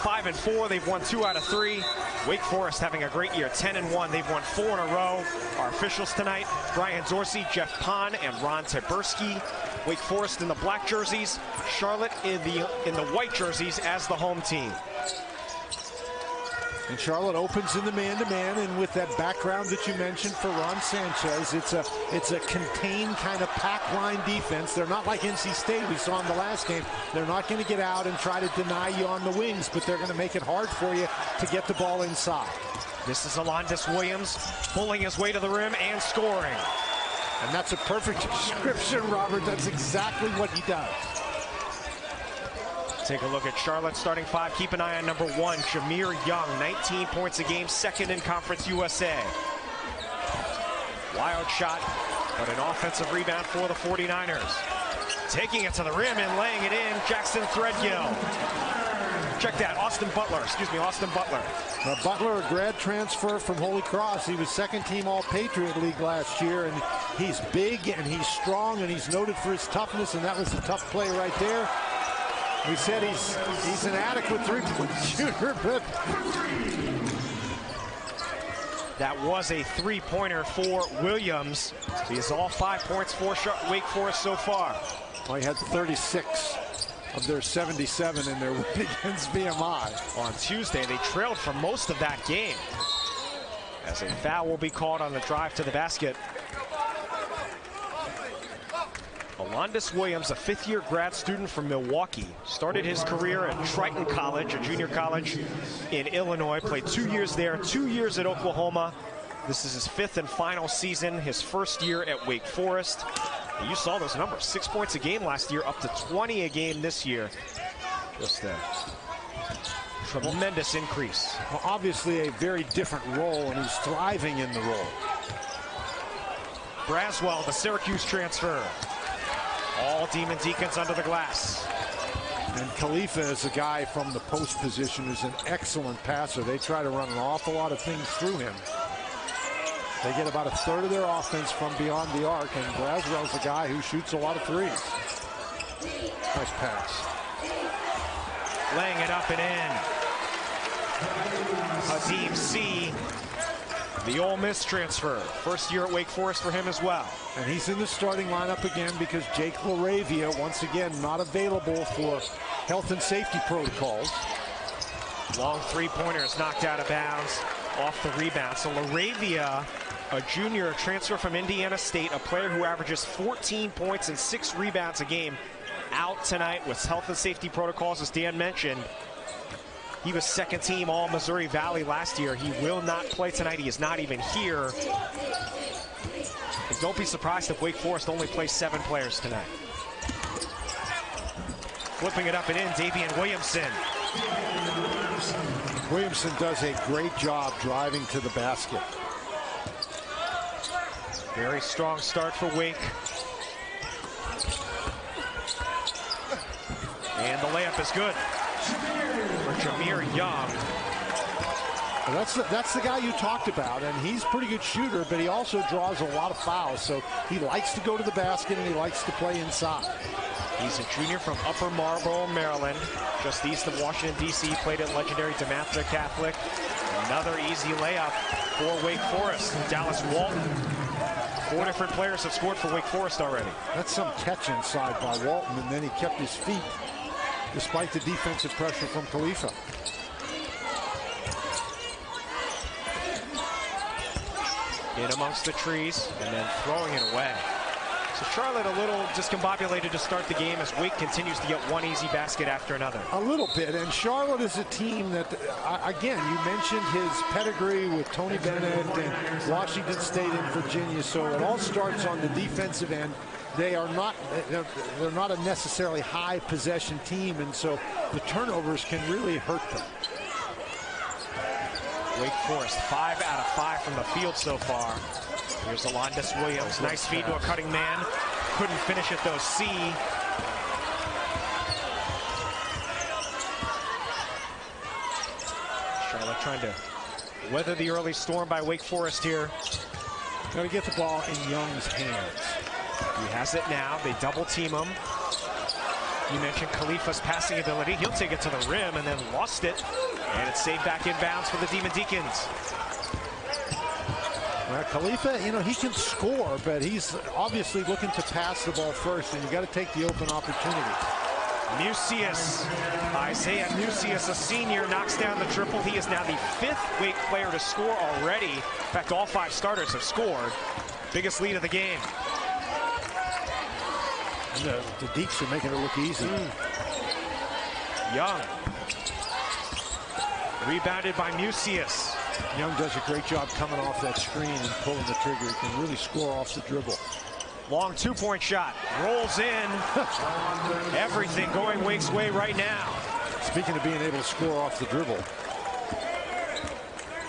5-4. They've won 2 out of 3. Wake Forest having a great year, 10-1. They've won 4 in a row. Our officials tonight, Brian Dorsey, Jeff Pond, and Ron Taberski. Wake Forest in the black jerseys, Charlotte in the white jerseys as the home team. And Charlotte opens in the man-to-man, and with that background that you mentioned for Ron Sanchez, it's a contained kind of pack line defense. They're not like NC State we saw in the last game. They're not going to get out and try to deny you on the wings, but they're going to make it hard for you to get the ball inside. This is Alondas Williams pulling his way to the rim and scoring. And that's a perfect description, Robert. That's exactly what he does. Take a look at Charlotte's starting 5. Keep an eye on number 1, Jameer Young, 19 points a game, 2nd in Conference USA. Wild shot, but an offensive rebound for the 49ers. Taking it to the rim and laying it in, Jackson Threadgill. Check that, Austin Butler. Butler, a grad transfer from Holy Cross. He was 2nd team All-Patriot League last year, and he's big and he's strong and he's noted for his toughness, and that was a tough play right there. We said he's an adequate three-point shooter, but that was a three-pointer for Williams. He has all 5 points for Wake Forest so far. Well, he had 36 of their 77 in their win against VMI. On Tuesday, they trailed for most of that game, as a foul will be called on the drive to the basket. Alondas Williams, a 5th-year grad student from Milwaukee, started his career at Triton College, a junior college in Illinois, played 2 years there, 2 years at Oklahoma. This is his 5th and final season, his 1st year at Wake Forest. And you saw those numbers, 6 points a game last year, up to 20 a game this year. Just a tremendous increase. Well, obviously a very different role, and he's thriving in the role. Braswell, the Syracuse transfer. All Demon Deacons under the glass. And Khalifa is a guy from the post position who's an excellent passer. They try to run an awful lot of things through him. They get about 1/3 of their offense from beyond the arc, and Braswell's a guy who shoots a lot of threes. Nice pass. Laying it up and in. Hadim C., the Ole Miss transfer. 1st year at Wake Forest for him as well. And he's in the starting lineup again because Jake LaRavia, once again, not available for health and safety protocols. Long three-pointer is knocked out of bounds off the rebound. So LaRavia, a junior, a transfer from Indiana State, a player who averages 14 points and 6 rebounds a game, out tonight with health and safety protocols, as Dan mentioned. He was 2nd team All Missouri Valley last year. He will not play tonight. He is not even here. And don't be surprised if Wake Forest only plays 7 players tonight. Flipping it up and in, Davian Williamson. Williamson does a great job driving to the basket. Very strong start for Wake. And the layup is good for Jameer Young. Well, that's the guy you talked about, and he's a pretty good shooter, but he also draws a lot of fouls, so he likes to go to the basket and he likes to play inside. He's a junior from Upper Marlboro, Maryland, just east of Washington, D.C. Played at legendary DeMatha Catholic. Another easy layup for Wake Forest. Dallas Walton. 4 different players have scored for Wake Forest already. That's some catch inside by Walton, and then he kept his feet despite the defensive pressure from Khalifa. In amongst the trees and then throwing it away. So Charlotte a little discombobulated to start the game as Wake continues to get one easy basket after another. A little bit, and Charlotte is a team that, again, you mentioned his pedigree with Tony Bennett and Washington State and Virginia, so it all starts on the defensive end. They're not a necessarily high possession team, and so the turnovers can really hurt them. Wake Forest 5 out of 5 from the field so far. Here's Alondas Williams. Nice feed to a cutting man. Couldn't finish it though. C. Charlotte trying to weather the early storm by Wake Forest here. Got to get the ball in Young's hands. He has it now. They double team him. You mentioned Khalifa's passing ability. He'll take it to the rim and then lost it. And it's saved back in bounds for the Demon Deacons. Well, Khalifa, you know, he can score, but he's obviously looking to pass the ball first, and you got to take the open opportunity. Mucius, Isaiah Mucius, a senior, knocks down the triple. He is now the 5th Wake player to score already. In fact, all 5 starters have scored. Biggest lead of the game. The Deeks are making it look easy. Young. Rebounded by Mucius. Young does a great job coming off that screen and pulling the trigger. He can really score off the dribble. Long 2-point shot. Rolls in. Everything going Wake's way right now. Speaking of being able to score off the dribble.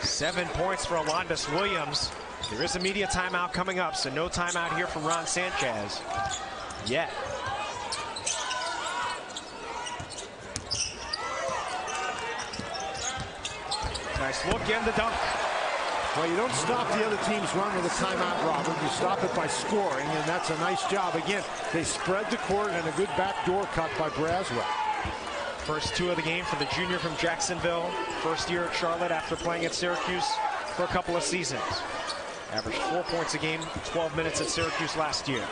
7 points for Alondas Williams. There is a media timeout coming up, so no timeout here from Ron Sanchez yet. Nice look and the dunk. Well, you don't stop the other team's run with a timeout, Robert. You stop it by scoring, and that's a nice job. Again, they spread the court and a good backdoor cut by Braswell. First 2 of the game for the junior from Jacksonville. First year at Charlotte after playing at Syracuse for a couple of seasons. Averaged 4 points a game, 12 minutes at Syracuse last year.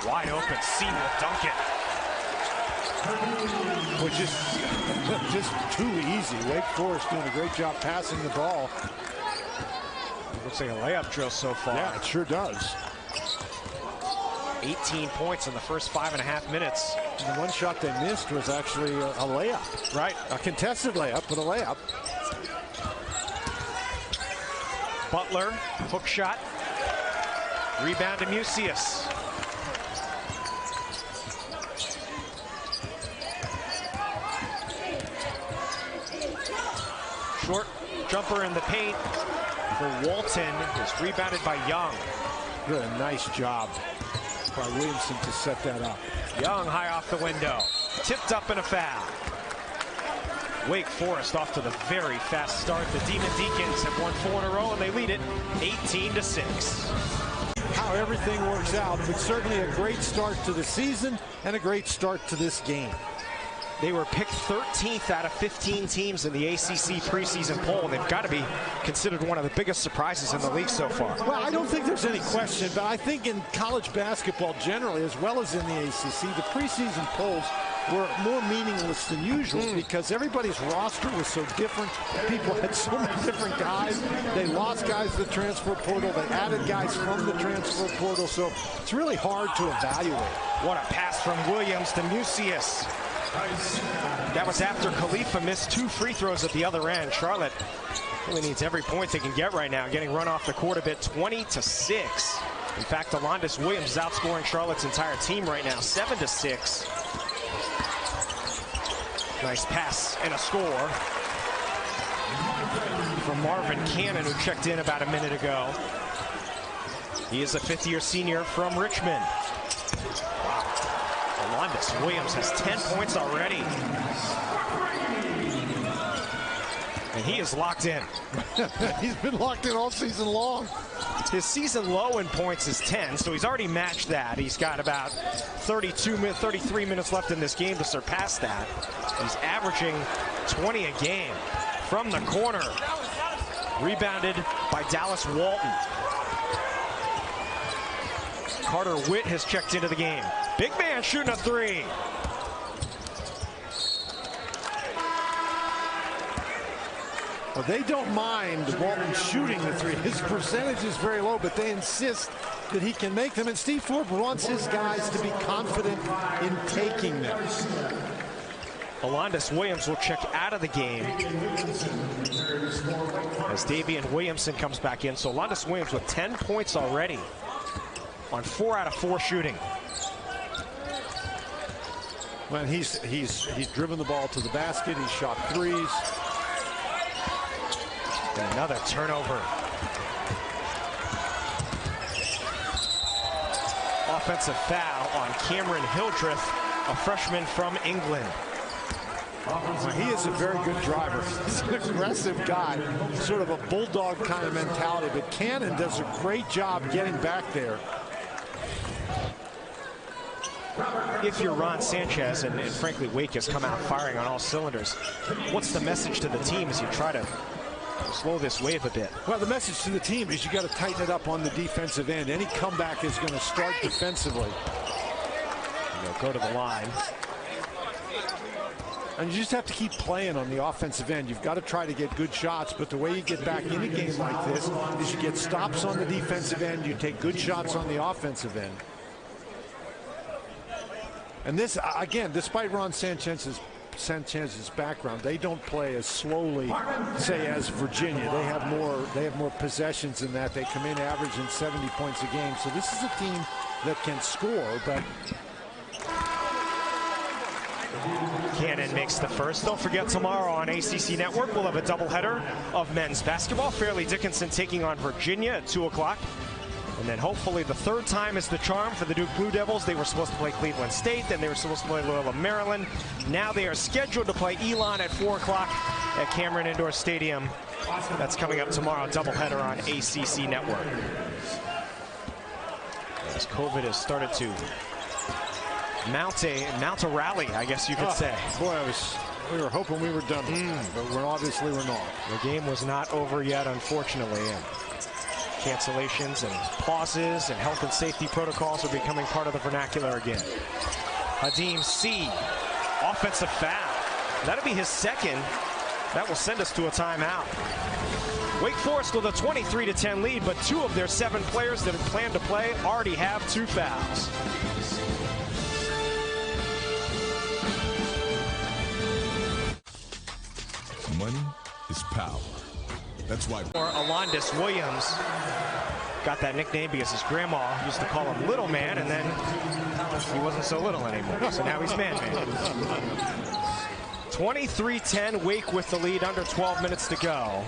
Wide open, C will dunk it. Which is just too easy. Wake Forest doing a great job passing the ball. Looks like a layup drill so far. Yeah, it sure does. 18 points in the first 5.5 minutes. And the one shot they missed was actually a layup. Right. A contested layup, but a layup. Butler, hook shot. Rebound to Mucius. Short jumper in the paint for Walton. Is rebounded by Young. Really a nice job by Williamson to set that up. Young high off the window. Tipped up in a foul. Wake Forest off to the very fast start. The Demon Deacons have won 4 in a row and they lead it 18-6. How everything works out, but certainly a great start to the season and a great start to this game. They were picked 13th out of 15 teams in the ACC preseason poll. They've got to be considered one of the biggest surprises in the league so far. Well, I don't think there's any question, but I think in college basketball generally, as well as in the ACC, the preseason polls were more meaningless than usual because everybody's roster was so different. People had so many different guys. They lost guys to the transfer portal. They added guys from the transfer portal. So it's really hard to evaluate. What a pass from Williams to Mucius. That was after Khalifa missed 2 free throws at the other end. Charlotte really needs every point they can get right now, getting run off the court a bit, 20-6. In fact, Alondas Williams is outscoring Charlotte's entire team right now, 7-6. Nice pass and a score from Marvin Cannon, who checked in about a minute ago. He is a 5th-year senior from Richmond. Wow. Alondas Williams has 10 points already. And he is locked in. He's been locked in all season long. His season low in points is 10, so he's already matched that. He's got about 33 minutes left in this game to surpass that. He's averaging 20 a game from the corner. Rebounded by Dallas Walton. Carter Witt has checked into the game. Big man shooting a 3. Well, they don't mind Walton shooting the 3. His percentage is very low, but they insist that he can make them. And Steve Forbes wants his guys to be confident in taking them. Alondas Williams will check out of the game as Davian Williamson comes back in. So Alondas Williams with 10 points already on 4 out of 4 shooting. Well, he's driven the ball to the basket. He's shot 3s. And another turnover. Offensive foul on Cameron Hildreth, a freshman from England. Well, he is a very good driver. He's an aggressive guy, sort of a bulldog kind of mentality, but Cannon does a great job getting back there. if you're Ron Sanchez and frankly Wake has come out firing on all cylinders, what's the message to the team as you try to slow this wave a bit? Well, the message to the team is you got to tighten it up on the defensive end. Any comeback is going to start defensively. They'll go to the line. And you just have to keep playing on the offensive end. You've got to try to get good shots, but the way you get back in a game like this is you get stops on the defensive end, you take good shots on the offensive end. And this, again, despite Ron Sanchez's background, they don't play as slowly, say, as Virginia. They have more possessions than that. They come in averaging 70 points a game. So this is a team that can score, but Cannon makes the first. Don't forget, tomorrow on ACC Network, we'll have a doubleheader of men's basketball. Fairleigh Dickinson taking on Virginia at 2 o'clock. And then hopefully the third time is the charm for the Duke Blue Devils. They were supposed to play Cleveland State, then they were supposed to play Loyola Maryland. Now they are scheduled to play Elon at 4 o'clock at Cameron Indoor Stadium. That's coming up tomorrow, doubleheader on ACC Network. As COVID has started to mount a rally, I guess you could say. Boy, we were hoping we were done, but obviously we're not. The game was not over yet, unfortunately. And cancellations and pauses and health and safety protocols are becoming part of the vernacular again. Hadim C, offensive foul. That'll be his second. That will send us to a timeout. Wake Forest with a 23-10 lead, but 2 of their 7 players that had planned to play already have 2 fouls. Money is power. That's why Alondis Williams got that nickname because his grandma used to call him Little Man, and then he wasn't so little anymore. So now he's Man Man. 23-10, Wake with the lead, under 12 minutes to go.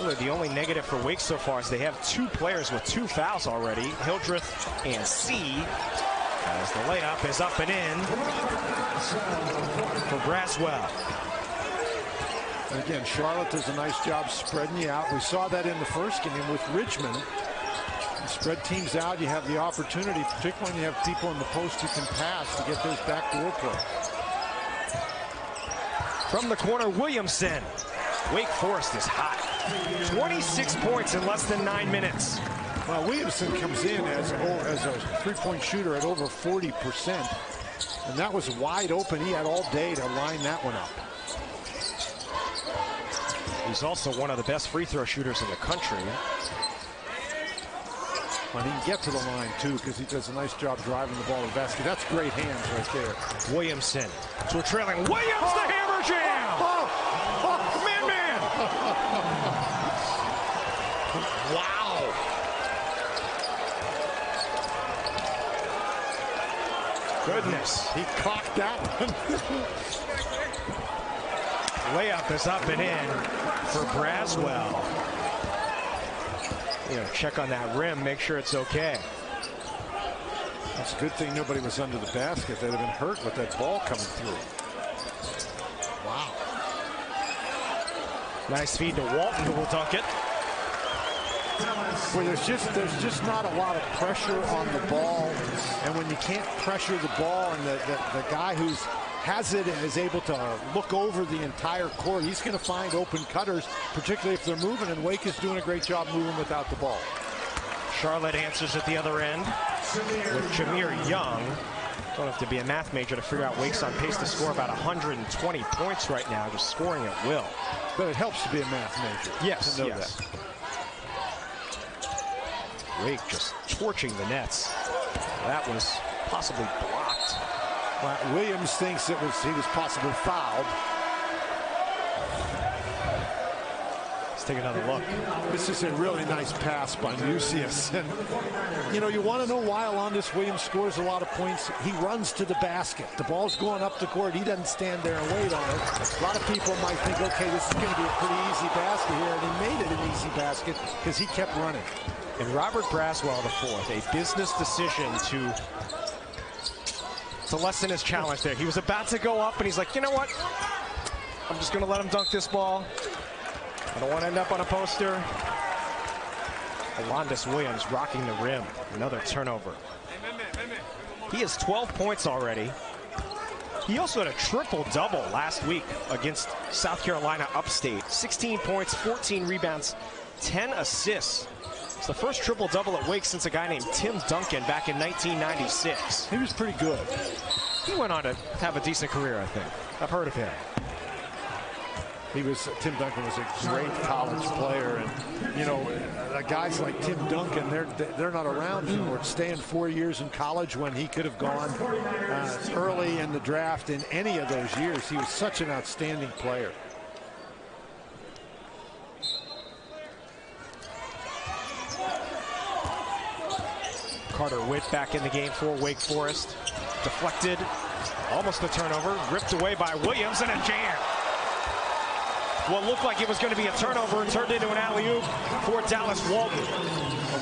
Really, the only negative for Wake so far is they have 2 players with 2 fouls already, Hildreth and C. As the layup is up and in for Braswell. And again, Charlotte does a nice job spreading you out. We saw that in the first game with Richmond. You spread teams out, you have the opportunity, particularly when you have people in the post who can pass, to get those backdoor plays. From the corner, Williamson. Wake Forest is hot. 26 points in less than 9 minutes. Well, Williamson comes in as a three-point shooter at over 40%. And that was wide open. He had all day to line that one up. He's also one of the best free throw shooters in the country. And he can get to the line, too, because he does a nice job driving the ball to the basket. That's great hands right there. Williamson to a trailing Williams, the hammer jam! Man! Wow! Goodness. He clocked that one. Layup is up and in for Braswell. Check on that rim, make sure it's okay. It's a good thing nobody was under the basket. They'd have been hurt with that ball coming through. Wow. Nice feed to Walton, who will dunk it. Well, there's just not a lot of pressure on the ball, and when you can't pressure the ball, and the guy who's has it and is able to look over the entire court, he's going to find open cutters, particularly if they're moving, and Wake is doing a great job moving without the ball. Charlotte answers at the other end with Jameer Young. Don't have to be a math major to figure out Wake's on pace to score about 120 points right now, just scoring at will. But it helps to be a math major. Yes, to know yes. that. Wake just torching the nets. That was possibly blocked. Well, Williams thinks he was possibly fouled. Let's take another look. This is a really nice pass by Lucius. And, you want to know why Alondis Williams scores a lot of points? He runs to the basket. The ball's going up the court. He doesn't stand there and wait on it. A lot of people might think, okay, this is going to be a pretty easy basket here. And he made it an easy basket because he kept running. And Robert Braswell, the fourth, a business decision to lessen his challenge there. He was about to go up, and he's like, you know what? I'm just going to let him dunk this ball. I don't want to end up on a poster. Alondis Williams rocking the rim. Another turnover. He has 12 points already. He also had a triple-double last week against South Carolina Upstate. 16 points, 14 rebounds, 10 assists. It's the first triple-double at Wake since a guy named Tim Duncan back in 1996. He was pretty good. He went on to have a decent career, I think. I've heard of him. Tim Duncan was a great college player, and you know, guys like Tim Duncan, they're not around anymore. Staying 4 years in college when he could have gone early in the draft in any of those years. He was such an outstanding player. Carter Witt back in the game for Wake Forest. Deflected, almost a turnover, ripped away by Williams, and a jam. What looked like it was going to be a turnover turned into an alley-oop for Dallas Walton.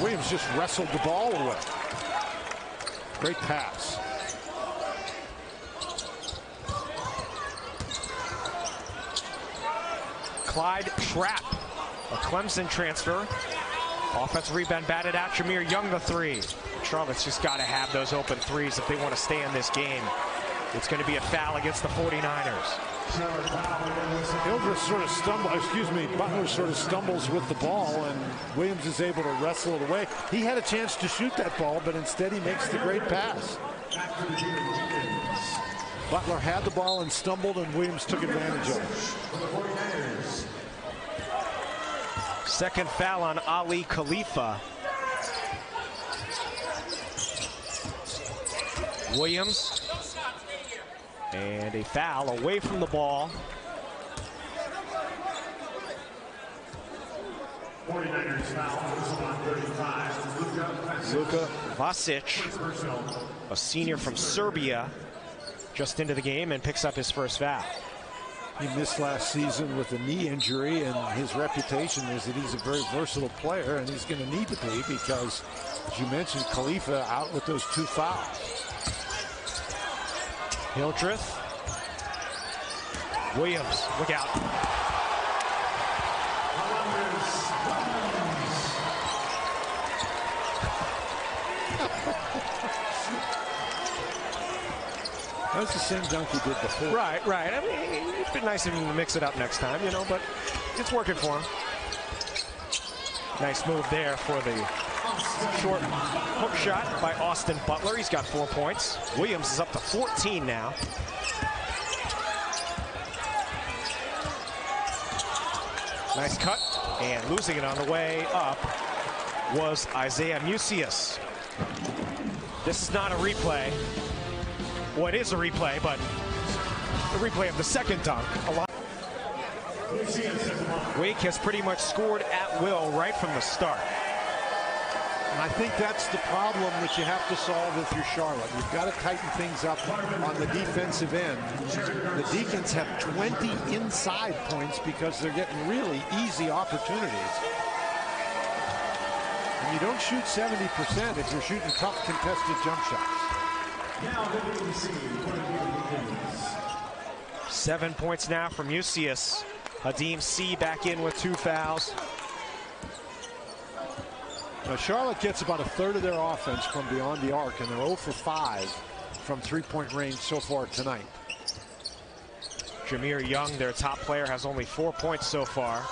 Williams just wrestled the ball away. Great pass. Clyde Trapp, a Clemson transfer. Offensive rebound batted out. Jameer Young the three. Charlotte's just got to have those open threes if they want to stay in this game. It's going to be a foul against the 49ers. Hildreth sort of Butler sort of stumbles with the ball, and Williams is able to wrestle it away. He had a chance to shoot that ball, but instead he makes the great pass. Butler had the ball and stumbled, and Williams took advantage of it. Second foul on Ali Khalifa. Williams. And a foul away from the ball. 49ers foul on 35. Luka Vasic, a senior from Serbia, just into the game and picks up his first foul. He missed last season with a knee injury, and his reputation is that he's a very versatile player, and he's going to need to be because, as you mentioned, Khalifa out with those 2 fouls. Hildreth. Williams, look out. That's the same dunk he did before. Right. I mean, it'd be nice of him to mix it up next time, you know, but it's working for him. Nice move there for the short hook shot by Austin Butler. He's got 4 points. Williams is up to 14 now. Nice cut, and losing it on the way up was Isaiah Mucius. This is not a replay. Well, it is a replay, but the replay of the second dunk. Wake has pretty much scored at will right from the start. And I think that's the problem that you have to solve if you're Charlotte. You've got to tighten things up on the defensive end. The Deacons have 20 inside points because they're getting really easy opportunities. And you don't shoot 70% if you're shooting tough contested jump shots. 7 points now from Mucius. Hadim C back in with 2 fouls. Now, Charlotte gets about a third of their offense from beyond the arc, and they're 0 for 5 from three-point range so far tonight. Jameer Young, their top player, has only 4 points so far.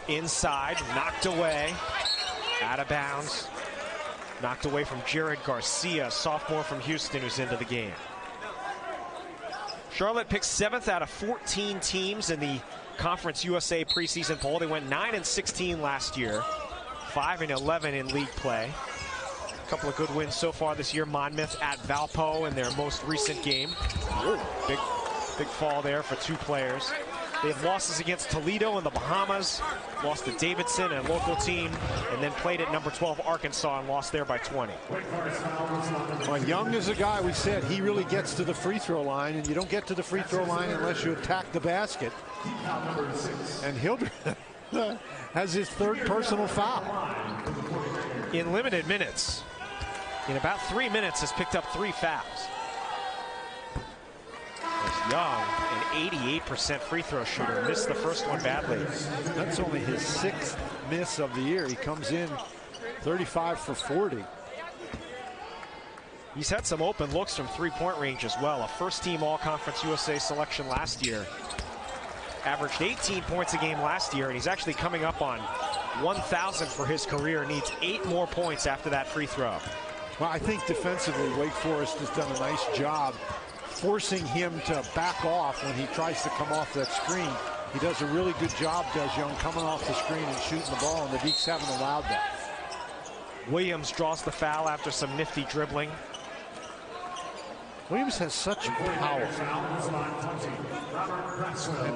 Inside, knocked away, out of bounds. Knocked away from Jared Garcia, sophomore from Houston, who's into the game. Charlotte picked 7th out of 14 teams in the Conference USA preseason poll. They went 9-16 last year. 5-11 in league play. A couple of good wins so far this year. Monmouth at Valpo in their most recent game. Big fall there for 2 players. They have losses against Toledo in the Bahamas, lost to Davidson, a local team, and then played at number 12 Arkansas and lost there by 20. Well, Young is a guy, we said, he really gets to the free throw line, and you don't get to the free throw line unless you attack the basket. And Hildreth has his 3rd personal foul. In limited minutes, in about 3 minutes, has picked up 3 fouls. As Young, an 88% free throw shooter, missed the first one badly. That's only his 6th miss of the year. He comes in 35 for 40. He's had some open looks from three-point range as well. A first-team All-Conference USA selection last year. Averaged 18 points a game last year, and he's actually coming up on 1,000 for his career. Needs 8 more points after that free throw. Well, I think defensively, Wake Forest has done a nice job forcing him to back off when he tries to come off that screen. He does a really good job, does Young, coming off the screen and shooting the ball, and the Deeks haven't allowed that. Williams draws the foul after some nifty dribbling. Williams has such power.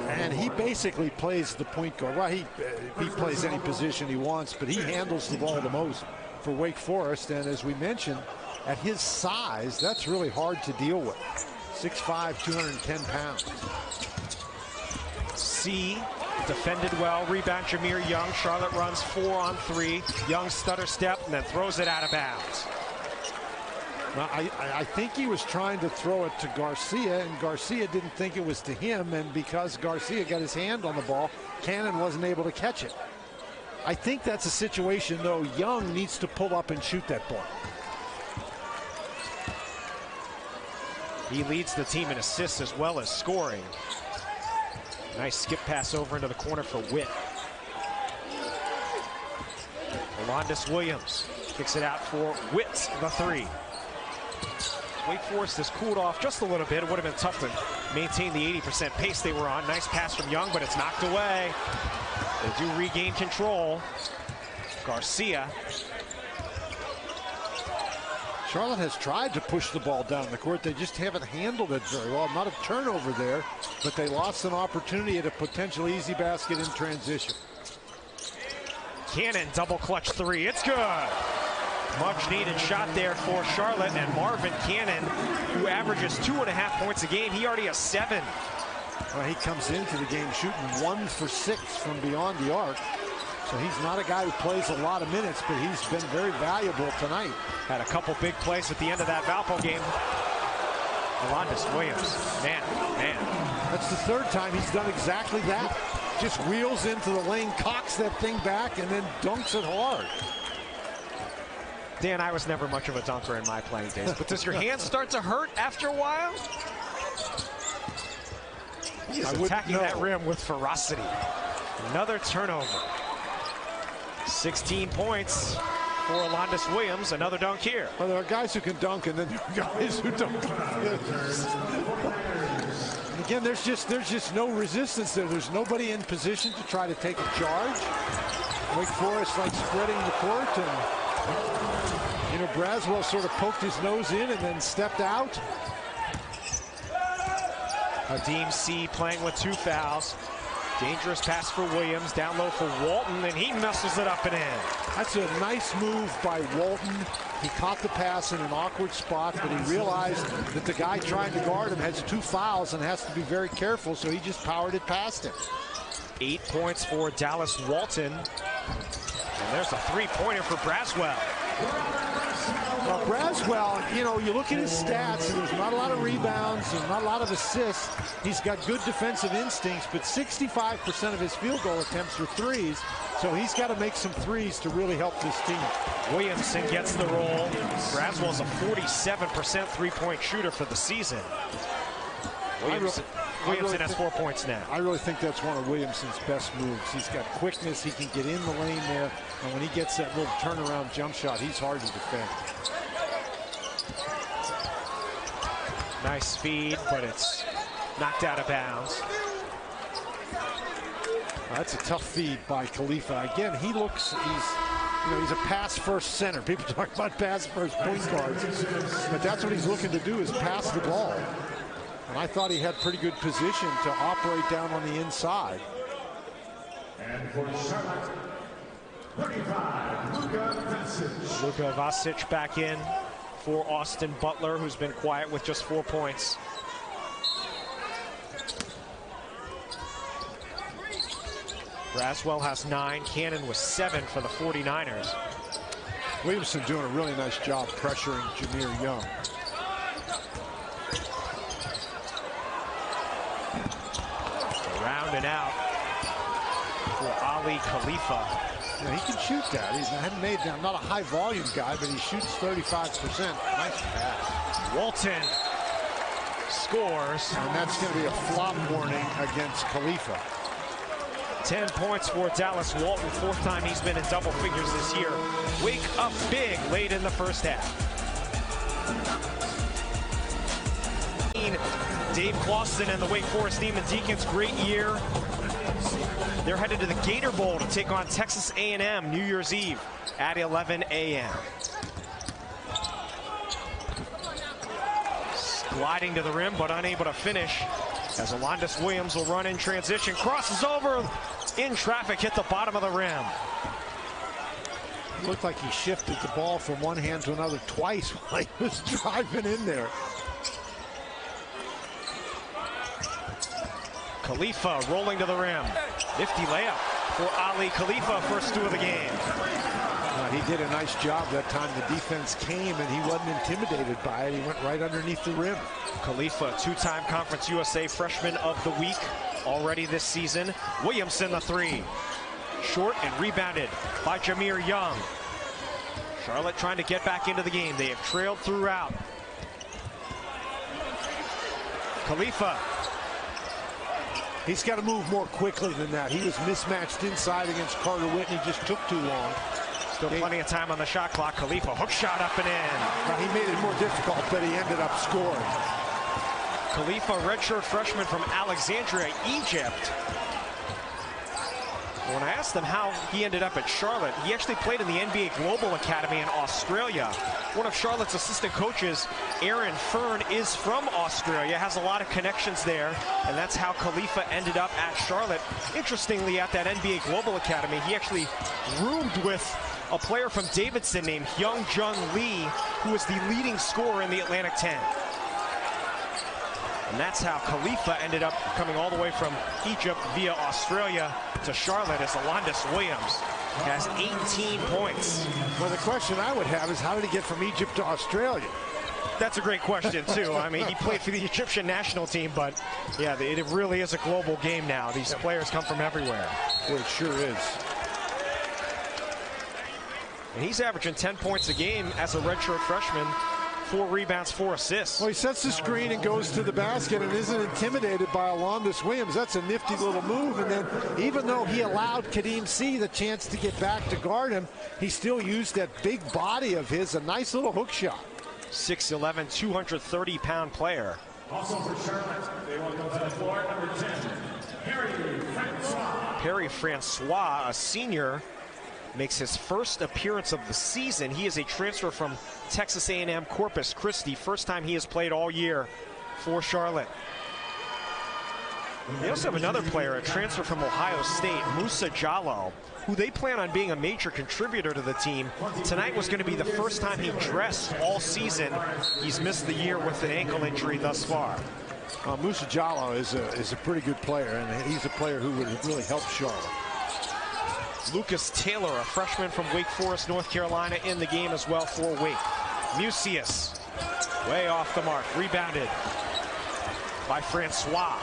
And he basically plays the point guard. Well, he plays any position he wants, but he handles the ball the most for Wake Forest. And as we mentioned, at his size, that's really hard to deal with. 6'5", 210 pounds. C defended well. Rebound Jameer Young. Charlotte runs 4 on 3. Young stutter step and then throws it out of bounds. Well, I think he was trying to throw it to Garcia, and Garcia didn't think it was to him, and because Garcia got his hand on the ball, Cannon wasn't able to catch it. I think that's a situation, though, Young needs to pull up and shoot that ball. He leads the team in assists as well as scoring. Nice skip pass over into the corner for Witt. Alondis Williams kicks it out for Witt, the 3. Wake Forest has cooled off just a little bit. It would have been tough to maintain the 80% pace they were on. Nice pass from Young, but it's knocked away. They do regain control. Garcia. Charlotte has tried to push the ball down the court. They just haven't handled it very well. Not a turnover there, but they lost an opportunity at a potential easy basket in transition. Cannon double clutch 3. It's good. Much needed shot there for Charlotte, and Marvin Cannon, who averages 2.5 points a game, he already has 7. Well, he comes into the game shooting 1 for 6 from beyond the arc. So he's not a guy who plays a lot of minutes, but he's been very valuable tonight. Had a couple big plays at the end of that Valpo game. Alondis Williams, man. That's the 3rd time he's done exactly that. Just wheels into the lane, cocks that thing back, and then dunks it hard. Dan, I was never much of a dunker in my playing days, but does your hands start to hurt after a while? He's attacking that rim with ferocity. Another turnover. 16 points for Alondis Williams. Another dunk here. Well, there are guys who can dunk, and then there are guys who don't. Again, there's just no resistance there. There's nobody in position to try to take a charge. Wake Forest like spreading the court, and you know, Braswell sort of poked his nose in and then stepped out. Hadim C playing with 2 fouls. Dangerous pass for Williams, down low for Walton, and he muscles it up and in. That's a nice move by Walton. He caught the pass in an awkward spot, but he realized that the guy trying to guard him has 2 fouls and has to be very careful, so he just powered it past him. 8 points for Dallas Walton. And there's a 3-pointer for Braswell. Well, Braswell, you know, you look at his stats, and there's not a lot of rebounds and not a lot of assists. He's got good defensive instincts, but 65% of his field goal attempts are threes, so he's got to make some threes to really help this team. Williamson gets the roll. Braswell's a 47% three-point shooter for the season. Williamson has 4 points now. I really think that's one of Williamson's best moves. He's got quickness. He can get in the lane there. And when he gets that little turnaround jump shot, he's hard to defend. Nice feed, but it's knocked out of bounds. That's a tough feed by Khalifa. Again, he looks, he's a pass-first center. People talk about pass-first point guards, but that's what he's looking to do, is pass the ball. And I thought he had pretty good position to operate down on the inside. And for Charlotte, 35, Luka Vasic back in for Austin Butler, who's been quiet with just 4 points. Braswell has 9. Cannon was 7 for the 49ers. Williamson doing a really nice job pressuring Jameer Young. Round and out for Ali Khalifa. You know, he can shoot that. He hasn't made that. Not a high volume guy, but he shoots 35%. Nice pass. Walton scores. And that's going to be a flop warning against Khalifa. 10 points for Dallas Walton. 4th time he's been in double figures this year. Wake up big late in the first half. Dave Clawson and the Wake Forest Demon Deacons, great year. They're headed to the Gator Bowl to take on Texas A&M New Year's Eve at 11 a.m. Gliding to the rim, but unable to finish, as Alondas Williams will run in transition, crosses over in traffic, hit the bottom of the rim. Looked like he shifted the ball from one hand to another twice while he was driving in there. Khalifa rolling to the rim. Nifty layup for Ali Khalifa, first 2 of the game. He did a nice job that time. The defense came and he wasn't intimidated by it. He went right underneath the rim. Khalifa, 2-time Conference USA Freshman of the Week already this season. Williamson, the 3. Short and rebounded by Jameer Young. Charlotte trying to get back into the game. They have trailed throughout. Khalifa. He's got to move more quickly than that. He was mismatched inside against Carter Whitney. Just took too long. Still plenty of time on the shot clock. Khalifa, hook shot up and in. Now, he made it more difficult, but he ended up scoring. Khalifa, redshirt freshman from Alexandria, Egypt. When I asked him how he ended up at Charlotte, he actually played in the NBA Global Academy in Australia. One of Charlotte's assistant coaches, Aaron Fern, is from Australia, has a lot of connections there, and that's how Khalifa ended up at Charlotte. Interestingly, at that NBA Global Academy, he actually roomed with a player from Davidson named Hyung Jung Lee, who was the leading scorer in the Atlantic 10. And that's how Khalifa ended up coming all the way from Egypt via Australia to Charlotte, as Alondas Williams has 18 points. Well, the question I would have is, how did he get from Egypt to Australia? That's a great question, too. I mean, he played for the Egyptian national team, but yeah, it really is a global game now. These players come from everywhere. Well, it sure is. And he's averaging 10 points a game as a redshirt freshman. 4 rebounds, 4 assists. Well, he sets the screen and goes to the basket and isn't intimidated by Alondas Williams. That's a nifty little move. And then, even though he allowed Kadeem C the chance to get back to guard him, he still used that big body of his, a nice little hook shot. 6'11", 230-pound player. Also for Charlotte, they welcome to the floor, number 10, Perry Francois. Perry Francois, a senior, makes his first appearance of the season. He is a transfer from Texas A&M Corpus Christi. First time he has played all year for Charlotte. They also have another player, a transfer from Ohio State, Musa Jallo, who they plan on being a major contributor to the team. Tonight was going to be the first time he dressed all season. He's missed the year with an ankle injury thus far. Musa Jallo is a pretty good player, and he's a player who would really help Charlotte. Lucas Taylor, a freshman from Wake Forest, North Carolina, in the game as well for Wake. Musius, way off the mark, rebounded by Francois.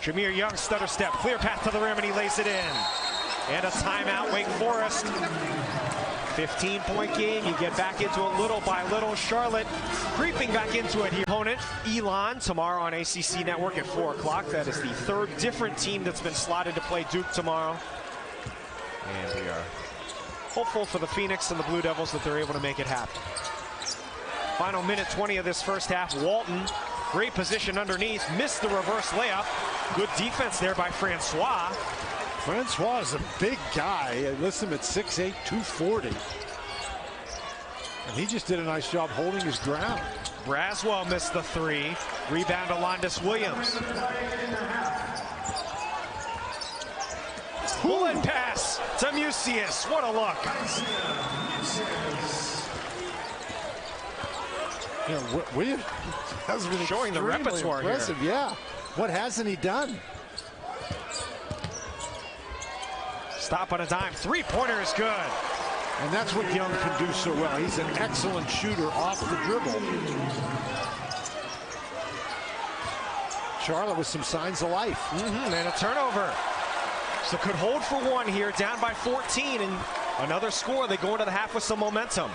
Jameer Young, stutter step, clear path to the rim, and he lays it in. And a timeout, Wake Forest. 15-point game. You get back into it little by little. Charlotte creeping back into it here. Opponent, Elon, tomorrow on ACC Network at 4 o'clock. That is the 3rd different team that's been slotted to play Duke tomorrow. And we are hopeful for the Phoenix and the Blue Devils that they're able to make it happen. Final minute 20 of this first half. Walton, great position underneath, missed the reverse layup. Good defense there by Francois. Francois is a big guy. I list him at 6'8", 240. And he just did a nice job holding his ground. Braswell missed the 3. Rebound Alondas Williams. Pull-in pass to Musius. What a look. You know, Williams has been showing the repertoire impressive. Here. Yeah. What hasn't he done? Stop on a dime. 3-pointer is good. And that's what Young can do so well. He's an excellent shooter off the dribble. Charlotte with some signs of life. And a turnover. So could hold for one here, down by 14, and another score. They go into the half with some momentum.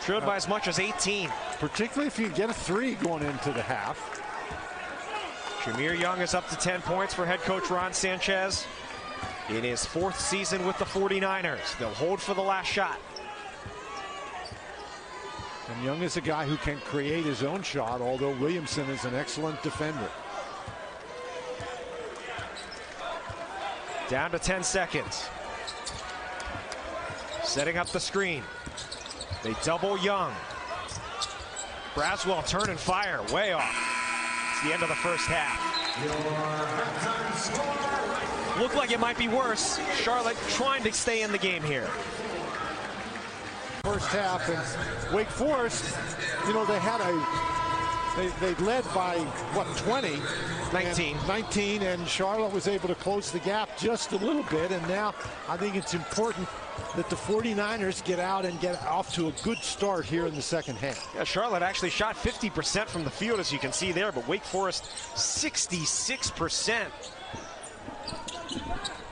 Trailed by as much as 18. Particularly if you get a three going into the half. Jameer Young is up to 10 points for head coach Ron Sanchez in his 4th season with the 49ers. They'll hold for the last shot. And Young is a guy who can create his own shot, although Williamson is an excellent defender. Down to 10 seconds. Setting up the screen. They double Young. Braswell turn and fire, way off. It's the end of the first half. Looked like it might be worse. Charlotte trying to stay in the game here. First half, and Wake Forest, you know, they led by what, 20? 19, and Charlotte was able to close the gap just a little bit. And now I think it's important that the 49ers get out and get off to a good start here in the second half. Yeah, Charlotte actually shot 50% from the field, as you can see there, but Wake Forest 66%.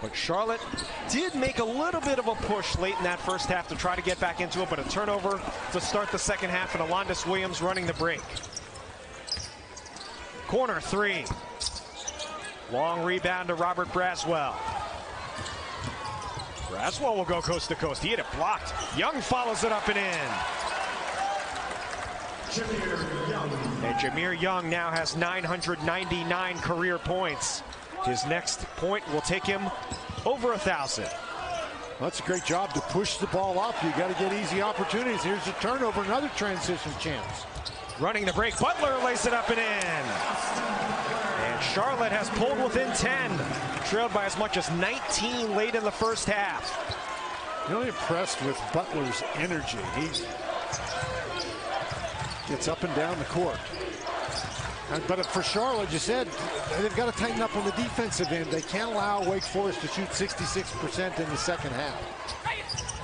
But Charlotte did make a little bit of a push late in that first half to try to get back into it, but a turnover to start the second half, and Alondis Williams running the break. Corner three. Long rebound to Robert Braswell. Braswell will go coast to coast. He had it blocked. Young follows it up and in. And Jameer Young now has 999 career points. His next point will take him over 1,000. That's a great job to push the ball up. You got to get easy opportunities. Here's a turnover, another transition chance. Running the break, Butler lays it up and in. And Charlotte has pulled within 10, trailed by as much as 19 late in the first half. Really impressed with Butler's energy. He gets up and down the court. But for Charlotte, you said, they've got to tighten up on the defensive end. They can't allow Wake Forest to shoot 66% in the second half.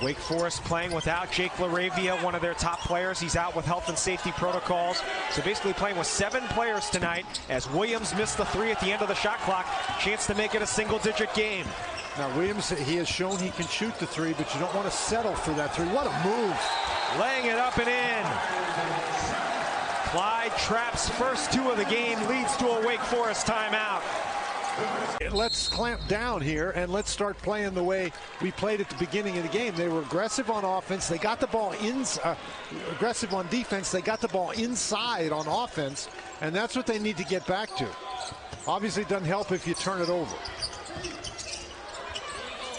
Wake Forest playing without Jake LaRavia, one of their top players. He's out with health and safety protocols. So basically playing with 7 players tonight as Williams missed the 3 at the end of the shot clock. Chance to make it a single-digit game. Now Williams, he has shown he can shoot the 3, but you don't want to settle for that 3. What a move. Laying it up and in. Clyde Trapp's first 2 of the game leads to a Wake Forest timeout. Let's clamp down here and let's start playing the way we played at the beginning of the game. They were aggressive on offense. They got the ball aggressive on defense. They got the ball inside on offense, and that's what they need to get back to. Obviously, it doesn't help if you turn it over.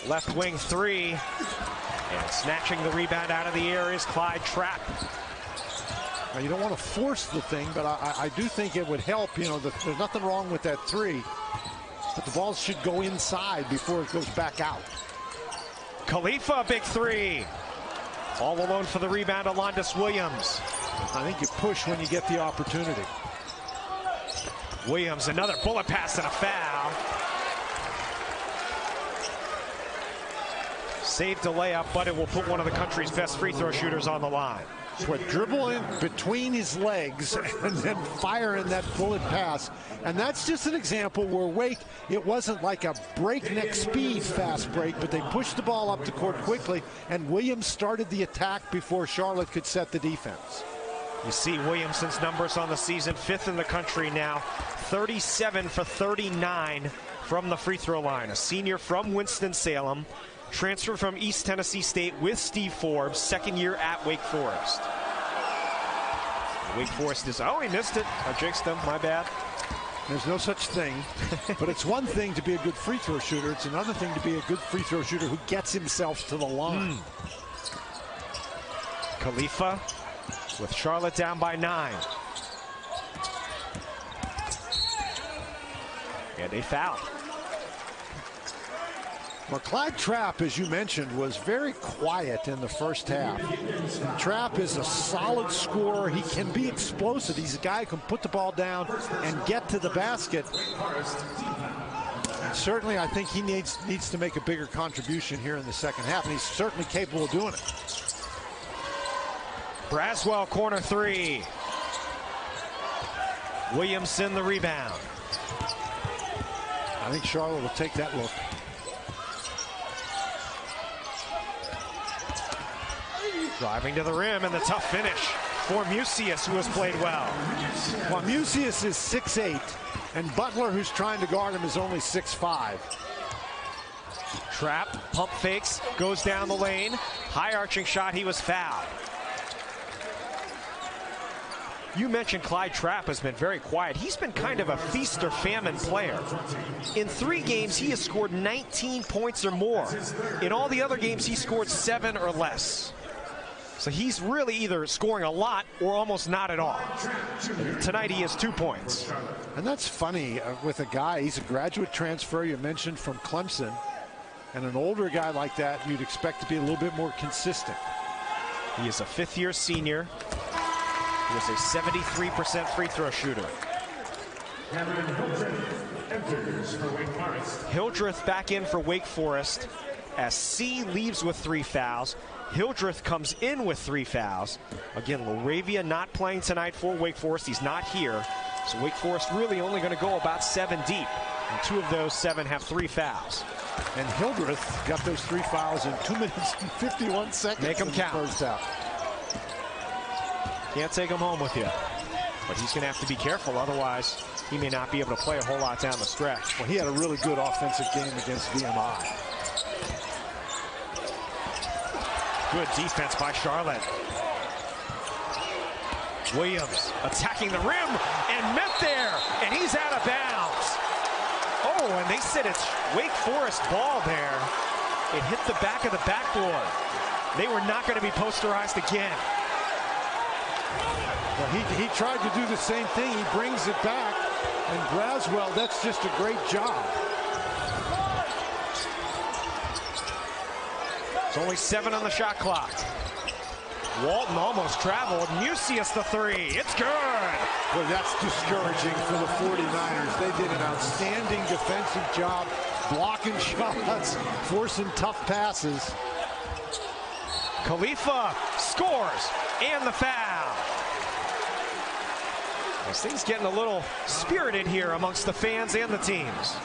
Left wing 3, and snatching the rebound out of the air is Clyde Trapp. Now, you don't want to force the thing, but I do think it would help. You know, there's nothing wrong with that 3. But the ball should go inside before it goes back out. Khalifa, big 3. All alone for the rebound, Alondis Williams. I think you push when you get the opportunity. Williams, another bullet pass and a foul. Saved a layup, but it will put one of the country's best free throw shooters on the line. What, dribble in between his legs and then fire in that bullet pass. And that's just an example where Wake, it wasn't like a breakneck speed fast break, but they pushed the ball up the court quickly, and Williams started the attack before Charlotte could set the defense. You see Williamson's numbers on the season, 5th in the country now, 37 for 39 from the free throw line. A senior from Winston-Salem. Transfer from East Tennessee State with Steve Forbes, 2nd year at Wake Forest. Wake Forest is, oh, he missed it. I jinxed him, my bad. There's no such thing, but it's one thing to be a good free throw shooter. It's another thing to be a good free throw shooter who gets himself to the line. Khalifa with Charlotte down by 9. And a foul. Well, Clyde Trapp, as you mentioned, was very quiet in the first half. And Trapp is a solid scorer. He can be explosive. He's a guy who can put the ball down and get to the basket. And certainly, I think he needs to make a bigger contribution here in the second half, and he's certainly capable of doing it. Braswell, corner 3. Williamson, the rebound. I think Charlotte will take that look. Driving to the rim and the tough finish for Musius, who has played well. Well, Musius is 6'8", and Butler, who's trying to guard him, is only 6'5". Trapp pump fakes, goes down the lane. High arching shot, he was fouled. You mentioned Clyde Trapp has been very quiet. He's been kind of a feast or famine player. In 3 games, he has scored 19 points or more. In all the other games, he scored 7 or less. So he's really either scoring a lot or almost not at all. And tonight he has 2 points. And that's funny with a guy, he's a graduate transfer, you mentioned, from Clemson. And an older guy like that, you'd expect to be a little bit more consistent. He is a 5th-year senior. He was a 73% free throw shooter. Hildreth back in for Wake Forest as C leaves with 3 fouls. Hildreth comes in with 3 fouls. Again, Laravia not playing tonight for Wake Forest. He's not here. So Wake Forest really only going to go about 7 deep. And 2 of those 7 have 3 fouls. And Hildreth got those 3 fouls in 2 minutes and 51 seconds. Make them count. First out. Can't take him home with you. But he's going to have to be careful. Otherwise, he may not be able to play a whole lot down the stretch. Well, he had a really good offensive game against VMI. Good defense by Charlotte. Williams attacking the rim and met there, and he's out of bounds. Oh, and they said it's Wake Forest ball there. It hit the back of the backboard. They were not going to be posterized again. Well, he tried to do the same thing. He brings it back, and Braswell, that's just a great job. It's only 7 on the shot clock. Walton almost traveled. Musius the 3. It's good. Well, that's discouraging for the 49ers. They did an outstanding defensive job, blocking shots, forcing tough passes. Khalifa scores, and the foul. This thing's getting a little spirited here amongst the fans and the teams.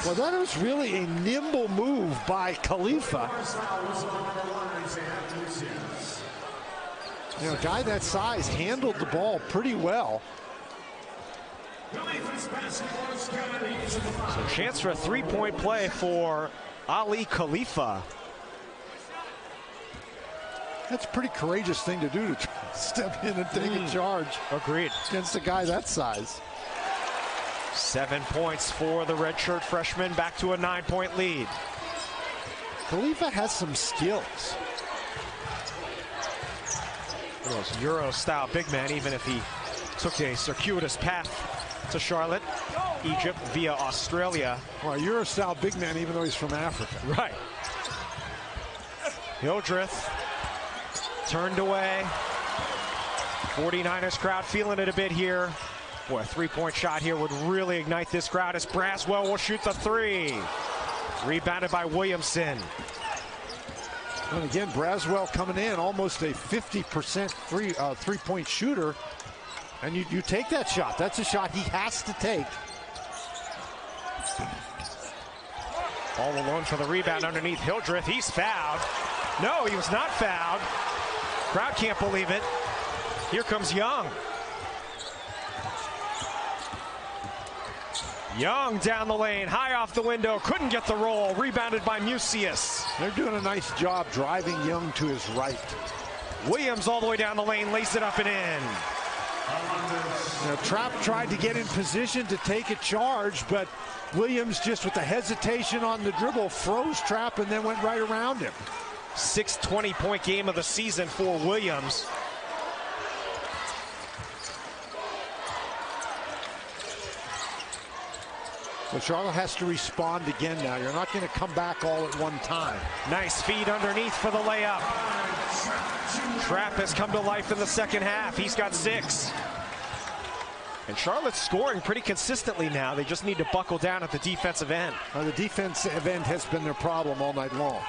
Well, that was really a nimble move by Khalifa. You know, a guy that size handled the ball pretty well. So chance for a 3-point play for Ali Khalifa. That's a pretty courageous thing to do, to step in and take a charge. Agreed. Against a guy that size. 7 points for the redshirt freshman, back to a 9-point lead. Khalifa has some skills. One of those Euro-style big men, even if he took a circuitous path to Charlotte, Egypt via Australia. Well, Euro-style big man, even though he's from Africa. Right. Hildreth turned away. 49ers crowd feeling it a bit here. Boy, a 3-point shot here would really ignite this crowd as Braswell will shoot the 3. Rebounded by Williamson. And again, Braswell coming in, almost a 50% three-point shooter. And you take that shot. That's a shot he has to take. All alone for the rebound underneath Hildreth. He's fouled. No, he was not fouled. Crowd can't believe it. Here comes Young. Young down the lane, high off the window, couldn't get the roll. Rebounded by Musius. They're doing a nice job driving Young to his right. Williams all the way down the lane, lays it up and in. Now, Trapp tried to get in position to take a charge, but Williams, just with the hesitation on the dribble, froze Trapp and then went right around him. 6 20-point game of the season for Williams. Well, Charlotte has to respond again now. You're not going to come back all at one time. Nice feed underneath for the layup. Trapp has come to life in the second half. He's got 6. And Charlotte's scoring pretty consistently now. They just need to buckle down at the defensive end. The defensive end has been their problem all night long.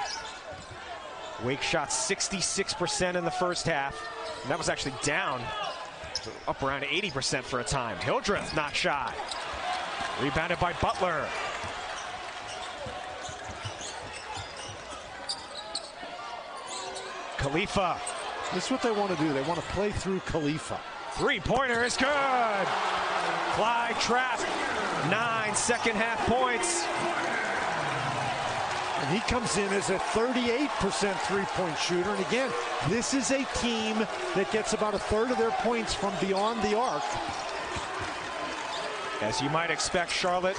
Wake shot 66% in the first half. And that was actually down, up around 80% for a time. Hildreth not shy. Rebounded by Butler. Khalifa This is what they want to do. They want to play through Khalifa. Three-pointer is good. Clyde Trapp, 9 second-half points. And he comes in as a 38% three-point shooter. And again, this is a team that gets about a third of their points from beyond the arc. As you might expect, Charlotte,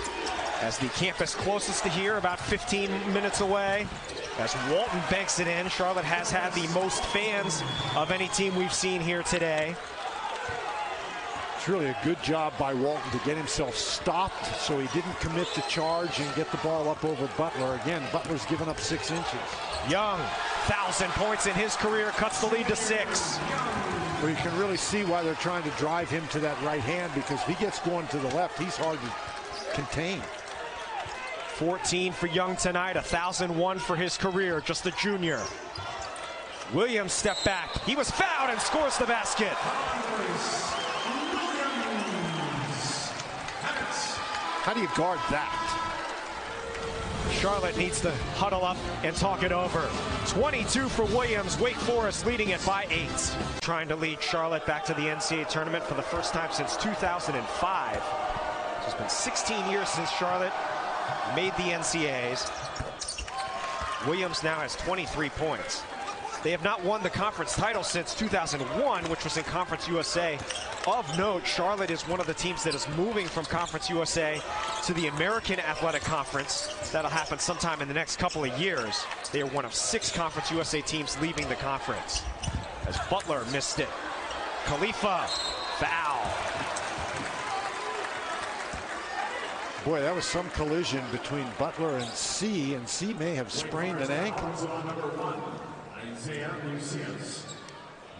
as the campus closest to here, about 15 minutes away. As Walton banks it in, Charlotte has had the most fans of any team we've seen here today. It's really a good job by Walton to get himself stopped so he didn't commit the charge and get the ball up over Butler. Again, Butler's given up 6 inches. Young, 1,000 points in his career, cuts the lead to 6. Well, you can really see why they're trying to drive him to that right hand, because if he gets going to the left, he's hard to contain. 14 for Young tonight, 1,001 for his career, just a junior. Williams stepped back. He was fouled and scores the basket. How do you guard that? Charlotte needs to huddle up and talk it over. 22 for Williams. Wake Forest leading it by 8. Trying to lead Charlotte back to the NCAA tournament for the first time since 2005. It's been 16 years since Charlotte made the NCAAs. Williams now has 23 points. They have not won the conference title since 2001, which was in Conference USA. Of note, Charlotte is one of the teams that is moving from Conference USA to the American Athletic Conference. That'll happen sometime in the next couple of years. They are one of 6 Conference USA teams leaving the conference. As Butler missed it. Khalifa, foul. Boy, that was some collision between Butler and C may have sprained an ankle.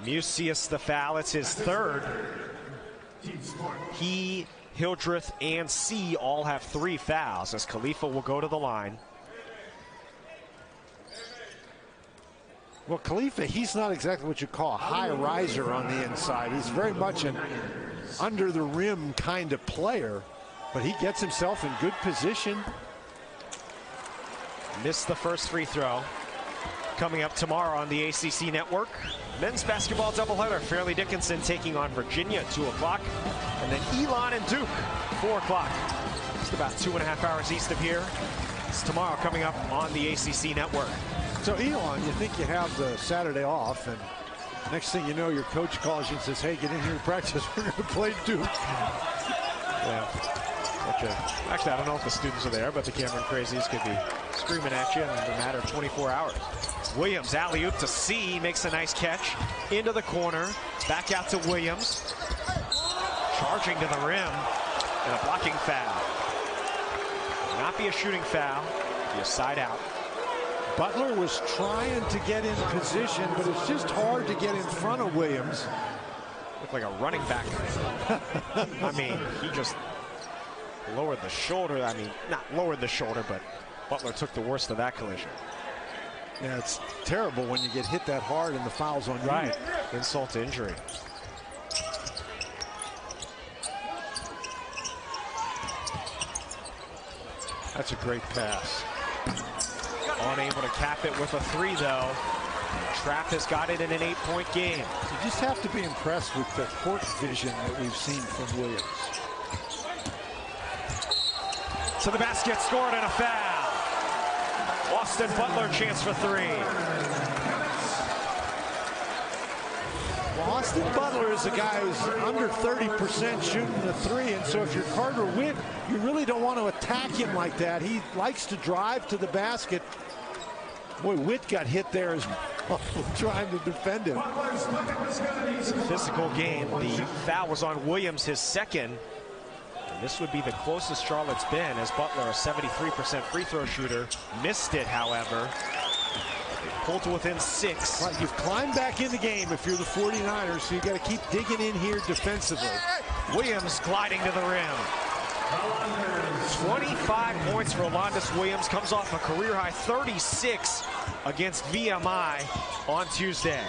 Mucius the foul. It's his 3rd. He, Hildreth, and C all have 3 fouls as Khalifa will go to the line. Well, Khalifa, he's not exactly what you call a high riser on the inside. He's very much an under the rim kind of player, but he gets himself in good position. Missed the first free throw. Coming up tomorrow on the ACC Network, men's basketball doubleheader. Fairleigh Dickinson taking on Virginia at 2 o'clock, and then Elon and Duke 4 o'clock. Just about 2.5 hours east of here. It's tomorrow coming up on the ACC Network. So Elon, you think you have the Saturday off, and next thing you know, your coach calls you and says, "Hey, get in here and practice. We're going to play Duke." Yeah. Okay. Actually, I don't know if the students are there, but the Cameron Crazies could be screaming at you in a matter of 24 hours. Williams, alley-oop to C, makes a nice catch into the corner, back out to Williams, charging to the rim, and a blocking foul. Will not be a shooting foul, be a side out. Butler was trying to get in position, but it's just hard to get in front of Williams. Looked like a running back. I mean, he just lowered the shoulder. I mean, not lowered the shoulder, but Butler took the worst of that collision. Yeah, it's terrible when you get hit that hard and the foul's on you. Right. Insult to injury. That's a great pass. Unable to cap it with a 3, though. Trapp has got it in an 8-point game. You just have to be impressed with the court vision that we've seen from Williams. To the basket, scored, and a foul. Austin Butler, chance for 3. Well, Austin Butler is a guy who's under 30% shooting the 3, and so if you're Carter Witt, you really don't want to attack him like that. He likes to drive to the basket. Boy, Witt got hit there as well, trying to defend him. It's a physical game. The foul was on Williams, his 2nd. And this would be the closest Charlotte's been, as Butler, a 73% free throw shooter, missed it, however. They pulled to within 6. Right, you've climbed back in the game if you're the 49ers, so you got to keep digging in here defensively. Williams gliding to the rim. 25 points for Alondas Williams, comes off a career-high 36 against VMI on Tuesday.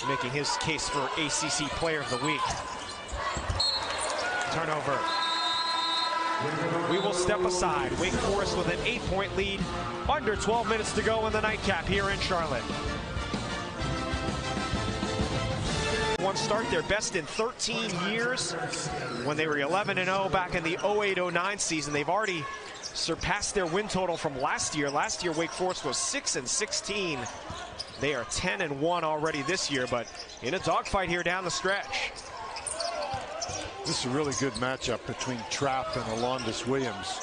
Making his case for ACC Player of the Week. Turnover. We will step aside. Wake Forest with an 8-point lead. Under 12 minutes to go in the nightcap here in Charlotte. 3-1 start, their best in 13 years. When they were 11-0 back in the 08-09 season, they've already surpassed their win total from last year. Last year, Wake Forest was 6-16. They are 10-1 already this year, but in a dogfight here down the stretch. This is a really good matchup between Trapp and Alondis Williams.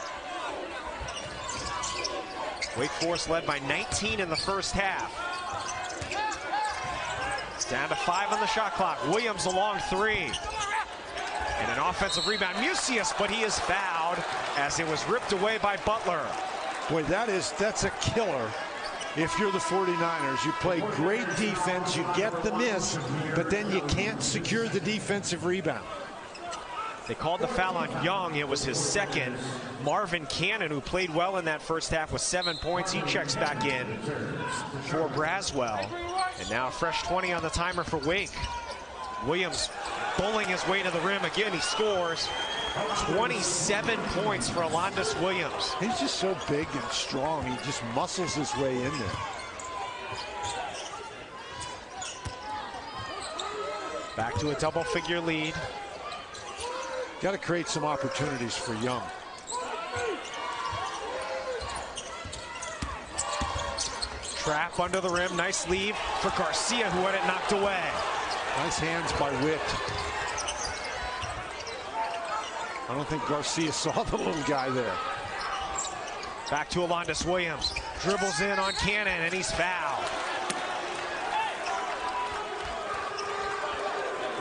Wake Forest led by 19 in the first half. It's down to 5 on the shot clock. Williams a long 3. And an offensive rebound. Musius, but he is fouled as it was ripped away by Butler. Boy, that's a killer. If you're the 49ers, you play great defense, you get the miss, but then you can't secure the defensive rebound. They called the foul on Young. It was his second. Marvin Cannon, who played well in that first half with 7 points, he checks back in for Braswell. And now a fresh 20 on the timer for Wake. Williams bowling his way to the rim again. He scores 27 points for Alondis Williams. He's just so big and strong. He just muscles his way in there. Back to a double-figure lead. Got to create some opportunities for Young. Trapp under the rim. Nice lead for Garcia, who had it knocked away. Nice hands by Witt. I don't think Garcia saw the little guy there. Back to Alondis Williams. Dribbles in on Cannon, and he's fouled.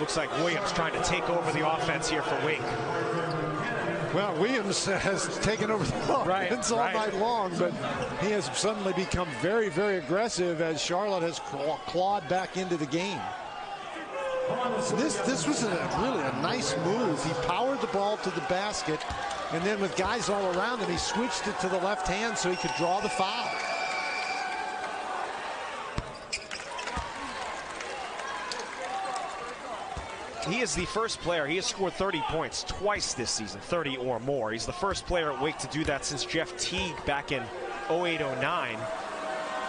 Looks like Williams trying to take over the offense here for Wake. Well, Williams has taken over the offense all night long, but he has suddenly become very, very aggressive as Charlotte has clawed back into the game. This was really a nice move. He powered the ball to the basket, and then with guys all around him, he switched it to the left hand so he could draw the foul. He is the first player. He has scored 30 points twice this season, 30 or more. He's the first player at Wake to do that since Jeff Teague back in 08-09.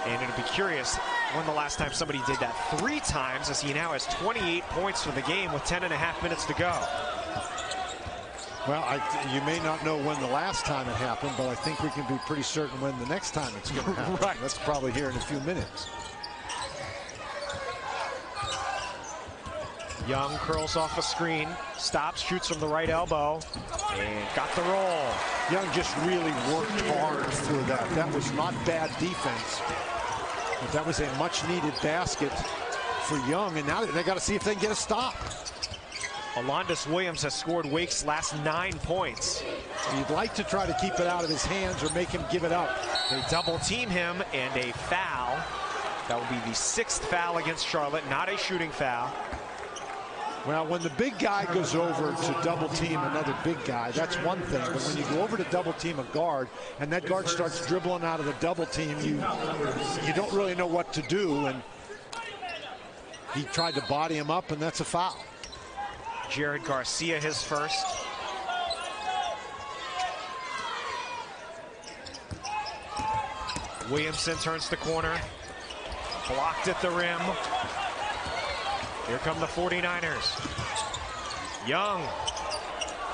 And it'll be curious when the last time somebody did that 3 times, as he now has 28 points for the game with 10.5 minutes to go. Well, you may not know when the last time it happened, but I think we can be pretty certain when the next time it's going to happen. Right. That's probably here in a few minutes. Young curls off a screen, stops, shoots from the right elbow, and got the roll. Young just really worked hard for that. That was not bad defense, but that was a much-needed basket for Young, and now they got to see if they can get a stop. Alondis Williams has scored Wake's last 9 points. You'd like to try to keep it out of his hands or make him give it up. They double team him, and a foul. That will be the 6th foul against Charlotte, not a shooting foul. Well, when the big guy goes over to double team another big guy, that's one thing. But when you go over to double team a guard and that guard starts dribbling out of the double team, you don't really know what to do. And he tried to body him up, and that's a foul. Jared Garcia, his first. Williamson turns the corner. Blocked at the rim. Here come the 49ers. Young.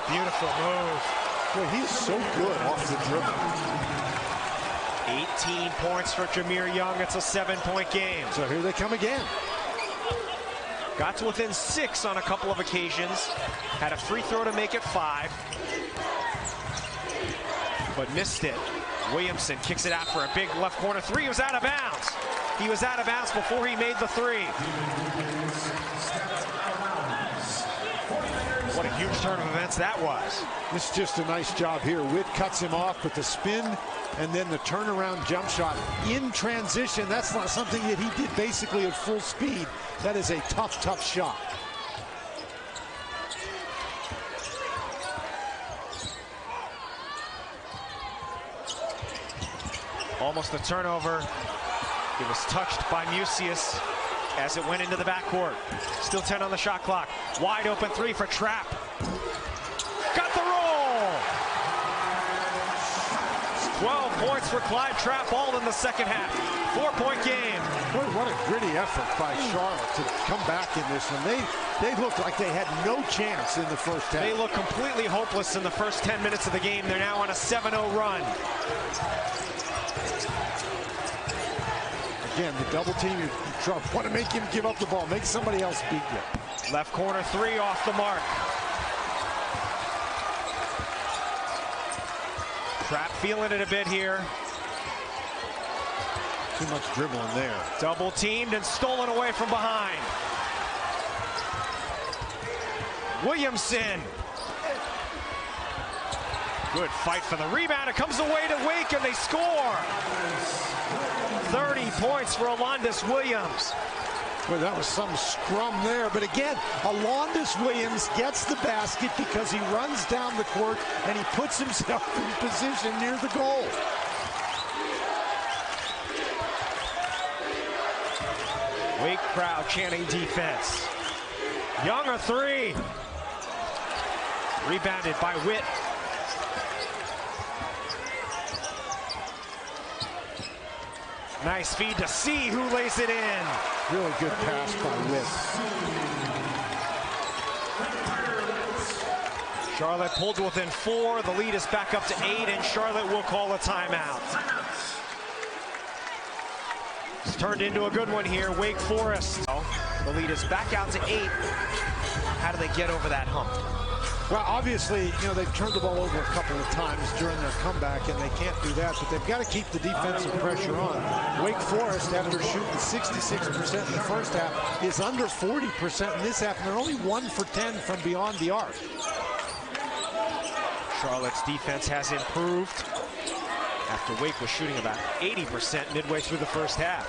Beautiful move. Boy, he's so good off the dribble. 18 points for Jameer Young. It's a 7-point game. So here they come again. Got to within 6 on a couple of occasions. Had a free throw to make it 5. But missed it. Williamson kicks it out for a big left corner 3. He was out of bounds. He was out of bounds before he made the 3. What a huge turn of events that was. This is just a nice job here. Witt cuts him off with the spin and then the turnaround jump shot in transition. That's not something that he did basically at full speed. That is a tough, tough shot. Almost a turnover. It was touched by Musius as it went into the backcourt. Still 10 on the shot clock. Wide open 3 for Trapp. Got the roll! 12 points for Clyde Trapp, all in the second half. 4-point game. Boy, what a gritty effort by Charlotte to come back in this one. They looked like they had no chance in the first half. They look completely hopeless in the first 10 minutes of the game. They're now on a 7-0 run. Again, the double team, you want to make him give up the ball. Make somebody else beat you. Left corner three off the mark. Trapp feeling it a bit here. Too much dribbling there. Double teamed and stolen away from behind. Williamson. Good fight for the rebound. It comes away to Wake and they score. 30 points for Alondas Williams. Well, that was some scrum there. But again, Alondas Williams gets the basket because he runs down the court and he puts himself in position near the goal. Wake crowd chanting defense. Young a three. Rebounded by Witt. Nice feed to C, who lays it in. Really good pass by Witt. Charlotte pulled to within 4. The lead is back up to 8, and Charlotte will call a timeout. It's turned into a good one here. Wake Forest. The lead is back out to 8. How do they get over that hump? Well, obviously, you know, they've turned the ball over a couple of times during their comeback, and they can't do that, but they've got to keep the defensive pressure on. Wake Forest, after shooting 66% in the first half, is under 40% in this half, and they're only 1 for 10 from beyond the arc. Charlotte's defense has improved after Wake was shooting about 80% midway through the first half.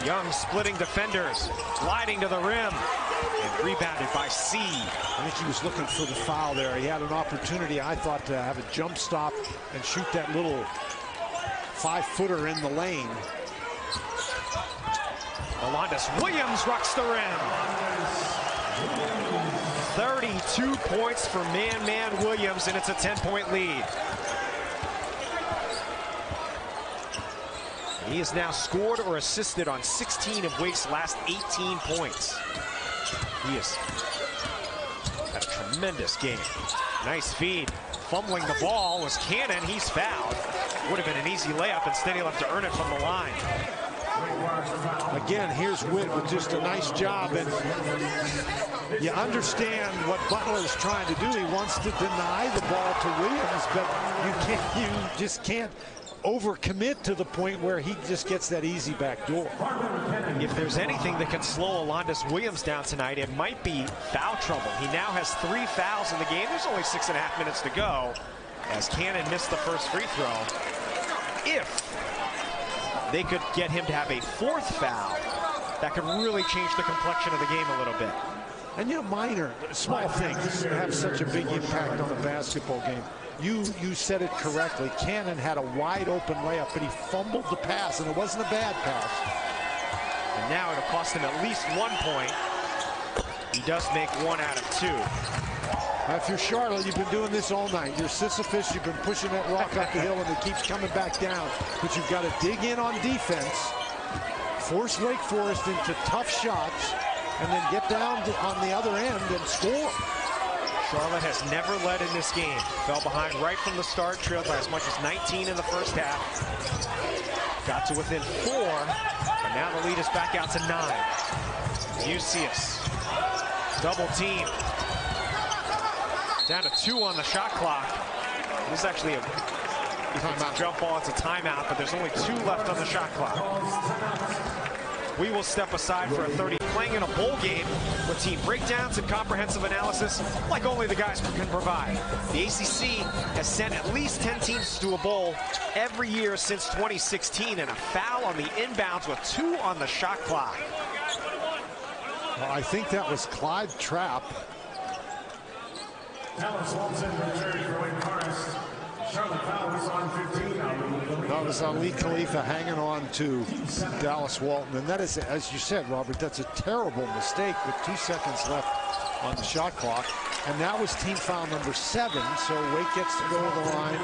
Young splitting defenders, gliding to the rim, and rebounded by C. I think he was looking for the foul there. He had an opportunity, I thought, to have a jump stop and shoot that little 5-footer in the lane. Alondas Williams rocks the rim. 32 points for Man Williams, and it's a 10-point lead. He has now scored or assisted on 16 of Wake's last 18 points. He has had a tremendous game. Nice feed. Fumbling the ball was Cannon. He's fouled. Would have been an easy layup. Instead, he'll have to earn it from the line. Again, here's Witt with just a nice job, and you understand what Butler is trying to do. He wants to deny the ball to Williams, but you just can't overcommit to the point where he just gets that easy back door. If there's anything that can slow Alondas Williams down tonight, it might be foul trouble. He now has 3 fouls in the game. There's only 6.5 minutes to go as Cannon missed the first free throw. If they could get him to have a 4th foul, that could really change the complexion of the game a little bit. And you know, minor, small things have such a big impact on a basketball game. You said it correctly. Cannon had a wide open layup, but he fumbled the pass, and it wasn't a bad pass. And now it'll cost him at least 1 point. He does make 1 out of 2. Now, if you're Charlotte, you've been doing this all night. You're Sisyphus, you've been pushing that rock up the hill, and it keeps coming back down. But you've got to dig in on defense, force Wake Forest into tough shots, and then get down on the other end and score. Charlotte has never led in this game. Fell behind right from the start, trailed by as much as 19 in the first half. Got to within 4, but now the lead is back out to 9. Euseus, double team. Down to 2 on the shot clock. This is actually a jump ball. It's a timeout, but there's only 2 left on the shot clock. We will step aside for a 30. Playing in a bowl game with team breakdowns and comprehensive analysis like only the guys can provide. The ACC has sent at least 10 teams to a bowl every year since 2016, and a foul on the inbounds with 2 on the shot clock. Well, I think that was Clyde Trapp. That was Ali Khalifa hanging on to Dallas Walton. And that is, as you said, Robert, that's a terrible mistake with 2 seconds left on the shot clock. And that was team foul number 7. So Wake gets to go to the line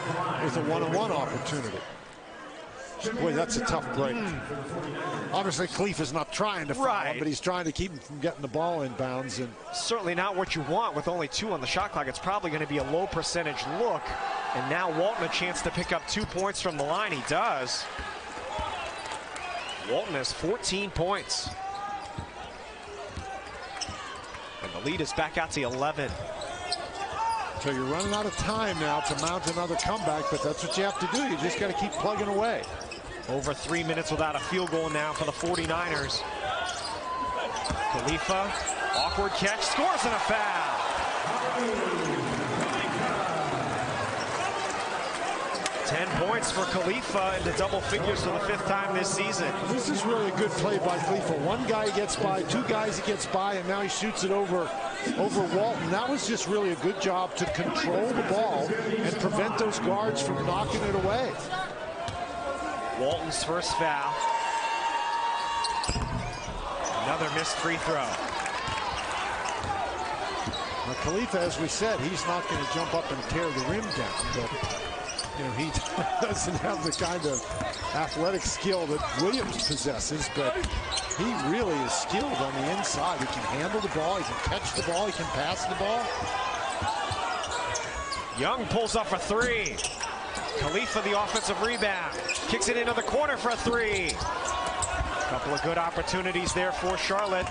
with a 1-on-1 opportunity. Boy, that's a tough break. Obviously, Khalifa's not trying to foul him, but he's trying to keep him from getting the ball in bounds. And certainly not what you want with only 2 on the shot clock. It's probably going to be a low percentage look. And now Walton a chance to pick up 2 points from the line. He does. Walton has 14 points. And the lead is back out to 11. So you're running out of time now to mount another comeback, but that's what you have to do. You just got to keep plugging away. Over 3 minutes without a field goal now for the 49ers. Khalifa, awkward catch, scores and a foul. 10 points for Khalifa into double figures for the 5th time this season. This is really a good play by Khalifa. One guy gets by, 2 guys he gets by, and now he shoots it over Walton. That was just really a good job to control the ball and prevent those guards from knocking it away. Walton's first foul. Another missed free throw. Now Khalifa, as we said, he's not going to jump up and tear the rim down, but you know, he doesn't have the kind of athletic skill that Williams possesses, but he really is skilled on the inside. He can handle the ball, he can catch the ball, he can pass the ball. Young pulls up for 3. Khalifa the offensive rebound. Kicks it into the corner for a 3. Couple of good opportunities there for Charlotte.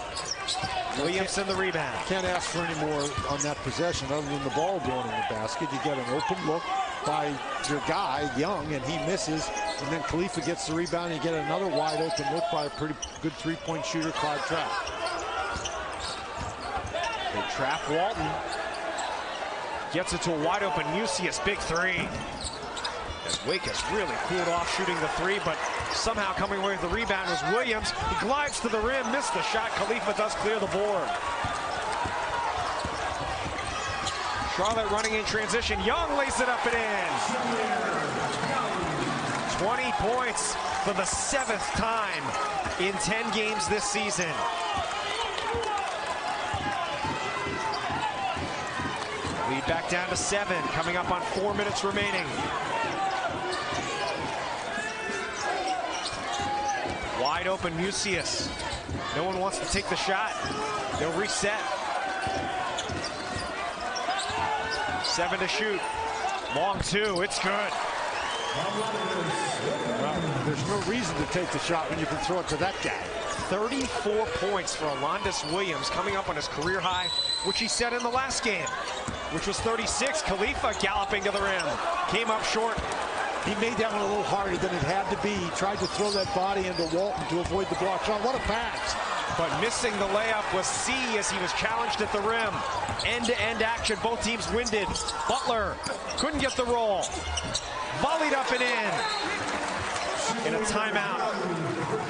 Williamson the rebound. Can't ask for any more on that possession other than the ball going in the basket. You get an open look by your guy, Young, and he misses. And then Khalifa gets the rebound, and you get another wide open look by a pretty good 3-point shooter, Clyde Trapp. They trap Walton. Gets it to a wide open Mucius, big 3. And Wake has really cooled off shooting the 3, but somehow coming away with the rebound was Williams. He glides to the rim, missed the shot. Khalifa does clear the board. Charlotte running in transition. Young lays it up and in. 20 points for the 7th time in 10 games this season. Lead back down to 7, coming up on 4 minutes remaining. Wide open Mucius. No one wants to take the shot. They'll reset. 7 to shoot. Long 2. It's good. Well, there's no reason to take the shot when you can throw it to that guy. 34 points for Alondas Williams, coming up on his career high, which he set in the last game, which was 36. Khalifa galloping to the rim. Came up short. He made that one a little harder than it had to be. He tried to throw that body into Walton to avoid the block shot. What a pass. But missing the layup was C as he was challenged at the rim. End-to-end action, both teams winded. Butler couldn't get the roll. Volleyed up and in. In a timeout.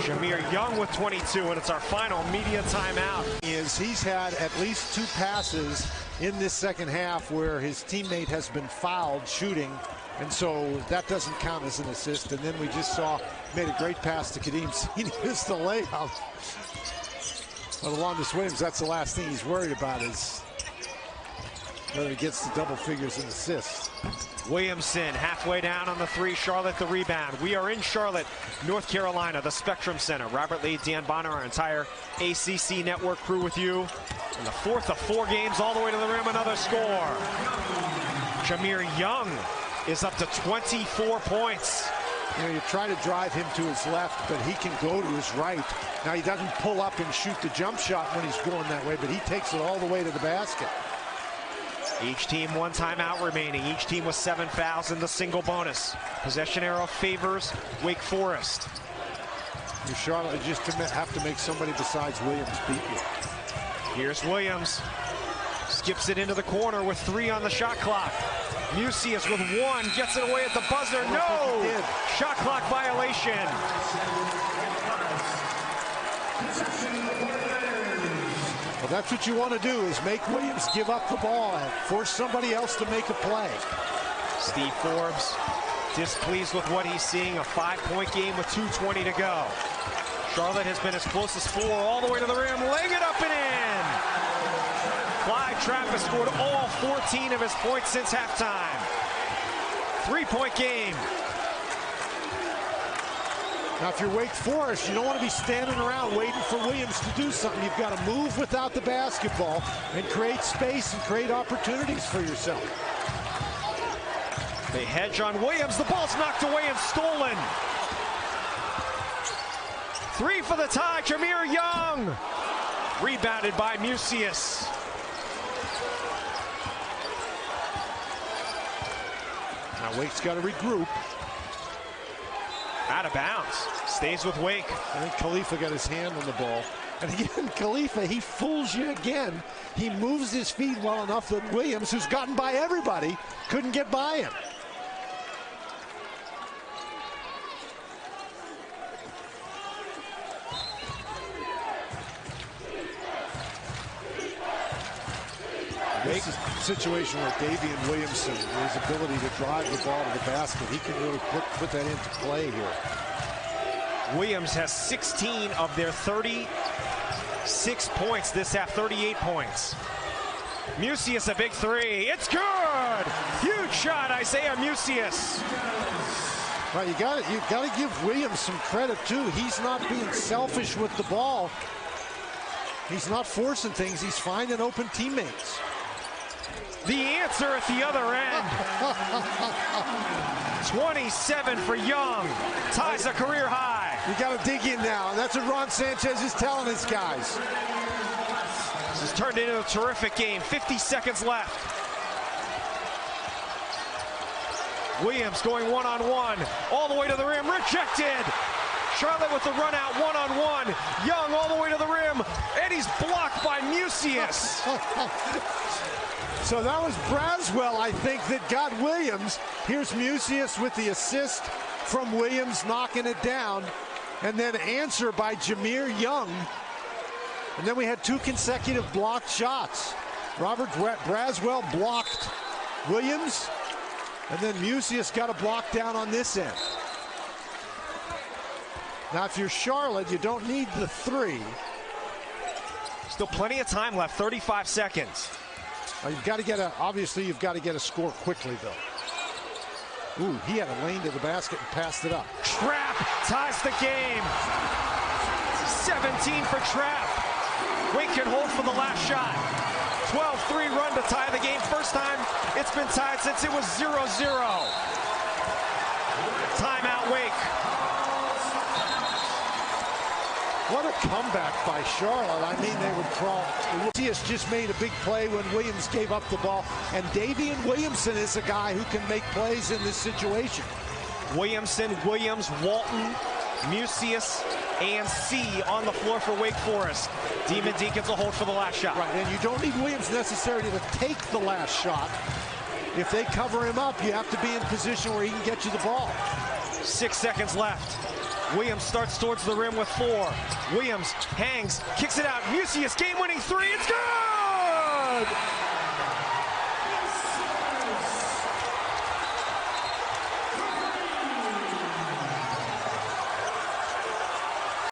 Shamir Young with 22, and it's our final media timeout. He's had at least 2 passes in this second half where his teammate has been fouled shooting, and so that doesn't count as an assist. And then we just saw, made a great pass to Kadeem. He missed the layup. But Alondas Williams, that's the last thing he's worried about, is whether he gets the double figures in assists. Williamson halfway down on the 3, Charlotte the rebound. We are in Charlotte, North Carolina, the Spectrum Center. Robert Lee, Dan Bonner, our entire ACC network crew with you. In the 4th of 4 games, all the way to the rim, another score. Shamir Young is up to 24 points. You know, you try to drive him to his left, but he can go to his right. Now, he doesn't pull up and shoot the jump shot when he's going that way, but he takes it all the way to the basket. Each team 1 timeout remaining. Each team with 7 fouls in the single bonus. Possession arrow favors Wake Forest. Your Charlotte, you just have to make somebody besides Williams beat you. Here's Williams. Skips it into the corner with 3 on the shot clock. Mucius with 1, gets it away at the buzzer. No! Shot clock violation. Well, that's what you want to do, is make Williams give up the ball and force somebody else to make a play. Steve Forbes displeased with what he's seeing, a 5-point game with 2:20 to go. Charlotte has been as close as 4 all the way to the rim, laying it up and in. Clyde Trapp has scored all 14 of his points since halftime. 3-point game. Now, if you're Wake Forest, you don't want to be standing around waiting for Williams to do something. You've got to move without the basketball and create space and create opportunities for yourself. They hedge on Williams. The ball's knocked away and stolen. 3 for the tie. Jameer Young. Rebounded by Musius. Now Wake's got to regroup. Out of bounds. Stays with Wake. I think Khalifa got his hand on the ball. And again, Khalifa, he fools you again. He moves his feet well enough that Williams, who's gotten by everybody, couldn't get by him. This is a situation where Davian Williamson, his ability to drive the ball to the basket, he can really put that into play here. Williams has 16 of their 36 points this half, 38 points. Musius a big 3. It's good! Huge shot, Isaiah Musius. Well, you got to give Williams some credit too. He's not being selfish with the ball. He's not forcing things. He's finding open teammates. The answer at the other end. 27 for Young. Ties a career high. You got to dig in now, and that's what Ron Sanchez is telling his guys. This has turned into a terrific game. 50 seconds left. Williams going one-on-one. All the way to the rim. Rejected. Charlotte with the run out one-on-one. Young all the way to the rim. And he's blocked by Musius. So that was Braswell, I think, that got Williams. Here's Musius with the assist from Williams, knocking it down. And then answer by Jameer Young. And then we had 2 consecutive blocked shots. Robert Braswell blocked Williams. And then Musius got a block down on this end. Now, if you're Charlotte, you don't need the 3. Still plenty of time left, 35 seconds. You've got to get obviously you've got to get a score quickly, though. Ooh, he had a lane to the basket and passed it up. Trapp ties the game. 17 for Trapp. Wake can hold for the last shot. 12-3 run to tie the game. First time it's been tied since it was 0-0. Timeout, Wake. What a comeback by Charlotte. I mean, they would crawl. Musius just made a big play when Williams gave up the ball. And Davian Williamson is a guy who can make plays in this situation. Williamson, Williams, Walton, Musius, and C on the floor for Wake Forest. Demon Deacons will hold for the last shot. Right, and you don't need Williams necessarily to take the last shot. If they cover him up, you have to be in position where he can get you the ball. 6 seconds left. Williams starts towards the rim with 4. Williams hangs, kicks it out. Musius, game-winning 3. It's good!